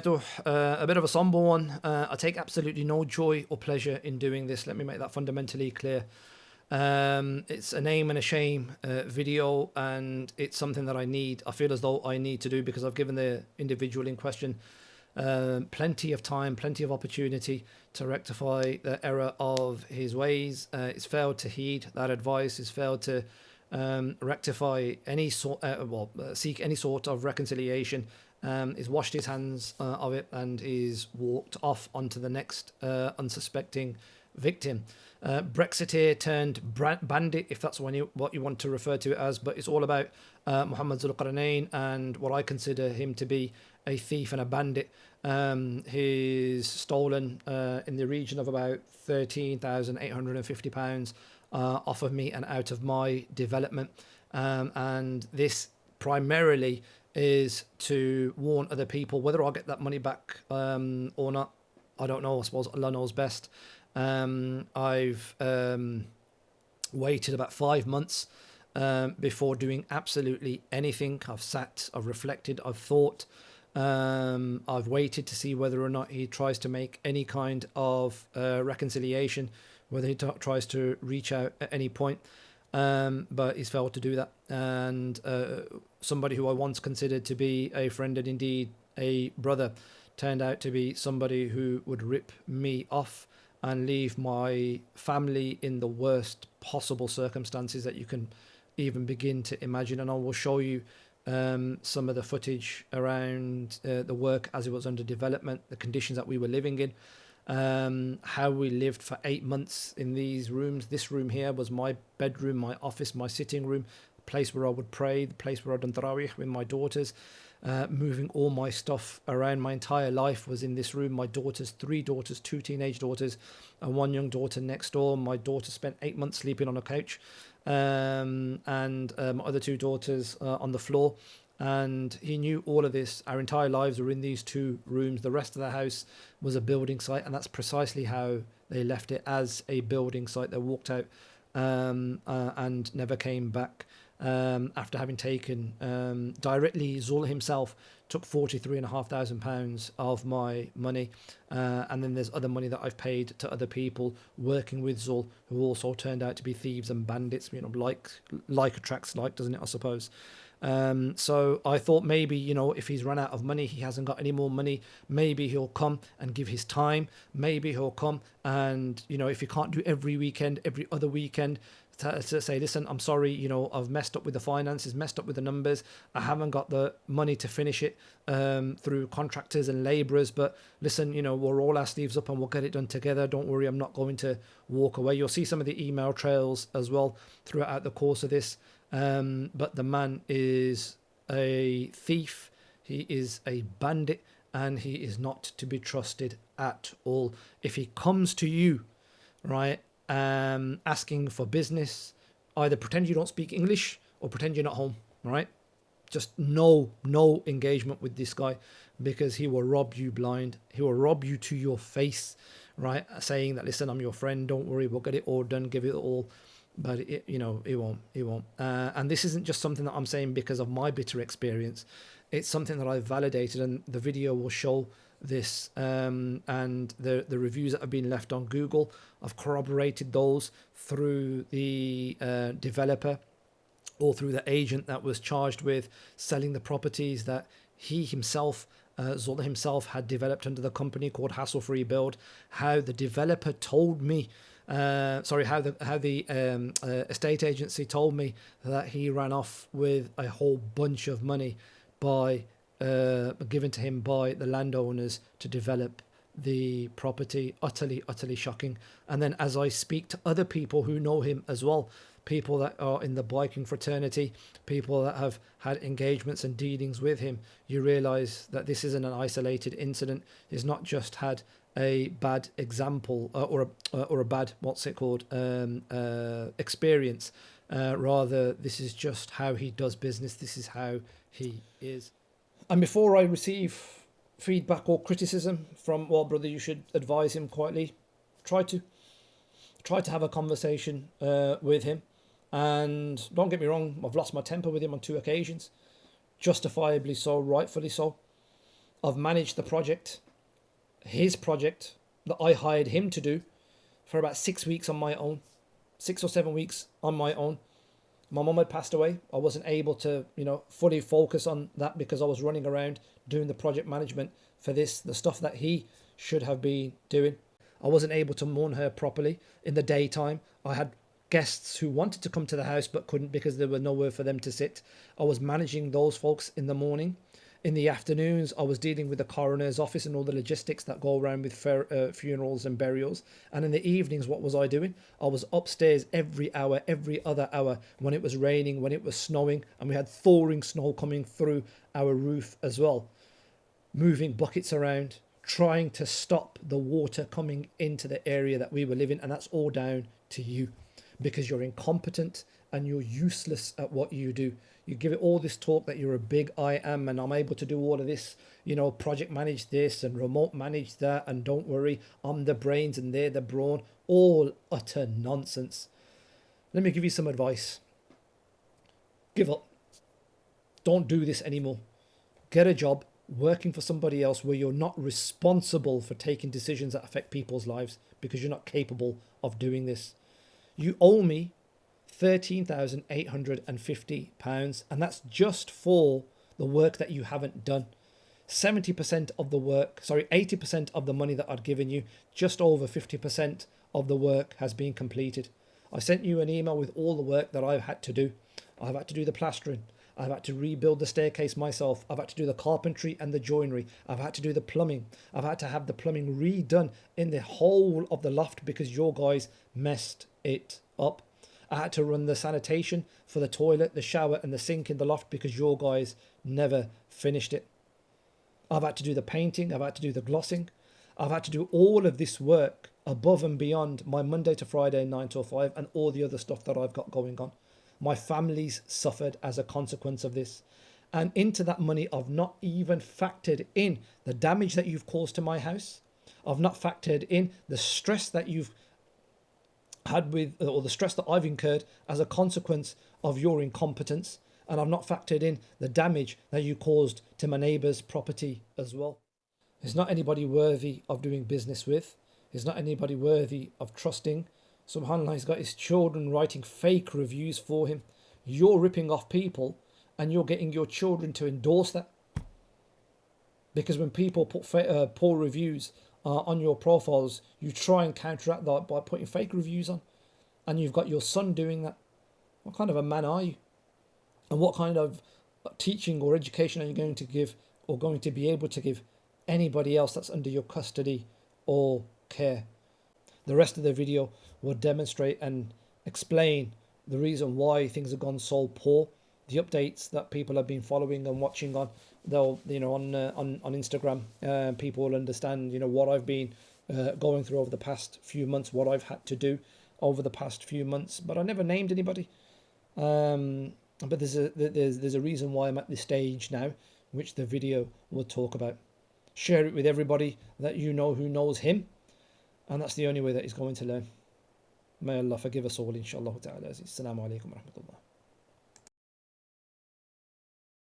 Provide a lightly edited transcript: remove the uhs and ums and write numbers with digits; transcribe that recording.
Alberto, a bit of a somber one. I take absolutely no joy or pleasure in doing this. Let me make that fundamentally clear. It's a name and a shame video, and it's something that I feel as though I need to do, because I've given the individual in question plenty of time, plenty of opportunity to rectify the error of his ways. It's failed to heed that advice. It's failed to rectify any sort, seek any sort of reconciliation. He's washed his hands of it, and he's walked off onto the next unsuspecting victim. Brexiteer turned bandit, if that's what you want to refer to it as, but it's all about Mohammed Zulquarnain and what I consider him to be a thief and a bandit. He's stolen in the region of about £13,850 off of me and out of my development, and this primarily is to warn other people. Whether I'll get that money back or not, I don't know. I suppose Allah knows best. I've waited about 5 months before doing absolutely anything. I've sat, I've reflected, I've thought. I've waited to see whether or not he tries to make any kind of reconciliation, whether he tries to reach out at any point. But he's failed to do that. And somebody who I once considered to be a friend and indeed a brother turned out to be somebody who would rip me off and leave my family in the worst possible circumstances that you can even begin to imagine. And I will show you some of the footage around the work as it was under development, the conditions that we were living in, how we lived for 8 months in these rooms. This room here was my bedroom, my office, my sitting room, the place where I would pray, the place where I'd done tarawih with my daughters. Moving all my stuff around. My entire life was in this room. My daughters, 3 daughters, 2 teenage daughters, and 1 young daughter next door. My daughter spent 8 months sleeping on a couch, and my other 2 daughters on the floor. And he knew all of this. Our entire lives were in these 2 rooms. The rest of the house was a building site, and that's precisely how they left it, as a building site. They walked out and never came back. After having taken directly, Zul himself took £43,500 of my money, and then there's other money that I've paid to other people working with Zul, who also turned out to be thieves and bandits. You know, like attracts like, doesn't it, I suppose. So I thought maybe, you know, if he's run out of money, he hasn't got any more money, maybe he'll come and give his time. Maybe he'll come and, you know, if he can't do every weekend, every other weekend, to say, listen, I'm sorry, you know, I've messed up with the finances, messed up with the numbers. I haven't got the money to finish it through contractors and labourers. But listen, you know, we're all our sleeves up and we'll get it done together. Don't worry, I'm not going to walk away. You'll see some of the email trails as well throughout the course of this. But the man is a thief. He is a bandit, and he is not to be trusted at all. If he comes to you, right, asking for business, either pretend you don't speak English or pretend you're not home, right? Just no engagement with this guy, because he will rob you blind. He will rob you to your face, right? Saying that, listen, I'm your friend, don't worry, we'll get it all done, give it all. But it, you know, it won't. And this isn't just something that I'm saying because of my bitter experience. It's something that I've validated, and the video will show this, and the reviews that have been left on Google, I've corroborated those through the developer or through the agent that was charged with selling the properties that he himself, Zola himself, had developed under the company called Hassle Free Build. How the developer told me, how the estate agency told me that he ran off with a whole bunch of money by given to him by the landowners to develop the property. Utterly shocking. And then as I speak to other people who know him as well, people that are in the biking fraternity, people that have had engagements and dealings with him, you realize that this isn't an isolated incident. He's not just had a bad example or a bad, experience. Rather, this is just how he does business. This is how he is. And before I receive feedback or criticism from, well, brother, you should advise him quietly. Try to have a conversation with him. And don't get me wrong, I've lost my temper with him on 2 occasions. Justifiably so, rightfully so. I've managed the project, his project that I hired him to do, for about 6 weeks on my own, 6 or 7 weeks on my own. My mum had passed away. I wasn't able to, fully focus on that because I was running around doing the project management for this, the stuff that he should have been doing. I wasn't able to mourn her properly in the daytime. I had guests who wanted to come to the house but couldn't because there were nowhere for them to sit. I was managing those folks in the morning. In the afternoons, I was dealing with the coroner's office and all the logistics that go around with funerals and burials. And in the evenings, what was I doing? I was upstairs every hour, every other hour, when it was raining, when it was snowing, and we had thawing snow coming through our roof as well. Moving buckets around, trying to stop the water coming into the area that we were living. And that's all down to you, because you're incompetent and you're useless at what you do. You give it all this talk that you're a big I am and I'm able to do all of this, project manage this and remote manage that, and don't worry, I'm the brains and they're the brawn. All utter nonsense. Let me give you some advice. Give up. Don't do this anymore. Get a job working for somebody else where you're not responsible for taking decisions that affect people's lives, because you're not capable of doing this. You owe me £13,850, and that's just for the work that you haven't done. 70% of the work, 80% of the money that I'd given you, just over 50% of the work has been completed. I sent you an email with all the work that I've had to do. I've had to do the plastering. I've had to rebuild the staircase myself. I've had to do the carpentry and the joinery. I've had to do the plumbing. I've had to have the plumbing redone in the whole of the loft because your guys messed it up. I had to run the sanitation for the toilet, the shower and the sink in the loft because your guys never finished it. I've had to do the painting. I've had to do the glossing. I've had to do all of this work above and beyond my Monday to Friday 9 till 5 and all the other stuff that I've got going on. My family's suffered as a consequence of this. And into that money, I've not even factored in the damage that you've caused to my house. I've not factored in the stress that you've had with, or the stress that I've incurred as a consequence of your incompetence. And I've not factored in the damage that you caused to my neighbour's property as well. He's not anybody worthy of doing business with. He's not anybody worthy of trusting. SubhanAllah, he's got his children writing fake reviews for him. You're ripping off people and you're getting your children to endorse that. Because when people put poor reviews on your profiles, you try and counteract that by putting fake reviews on. And you've got your son doing that. What kind of a man are you? And what kind of teaching or education are you going to give or going to be able to give anybody else that's under your custody or care? The rest of the video will demonstrate and explain the reason why things have gone so poor, the updates that people have been following and watching on, they'll, on Instagram. People will understand, what I've been going through over the past few months, what I've had to do over the past few months. But I never named anybody. But there's a reason why I'm at this stage now, which the video will talk about. Share it with everybody that you know who knows him. And that's the only way that he's going to learn. May Allah forgive us all, inshallah ta'ala. Assalamu alaikum wa rahmatullah.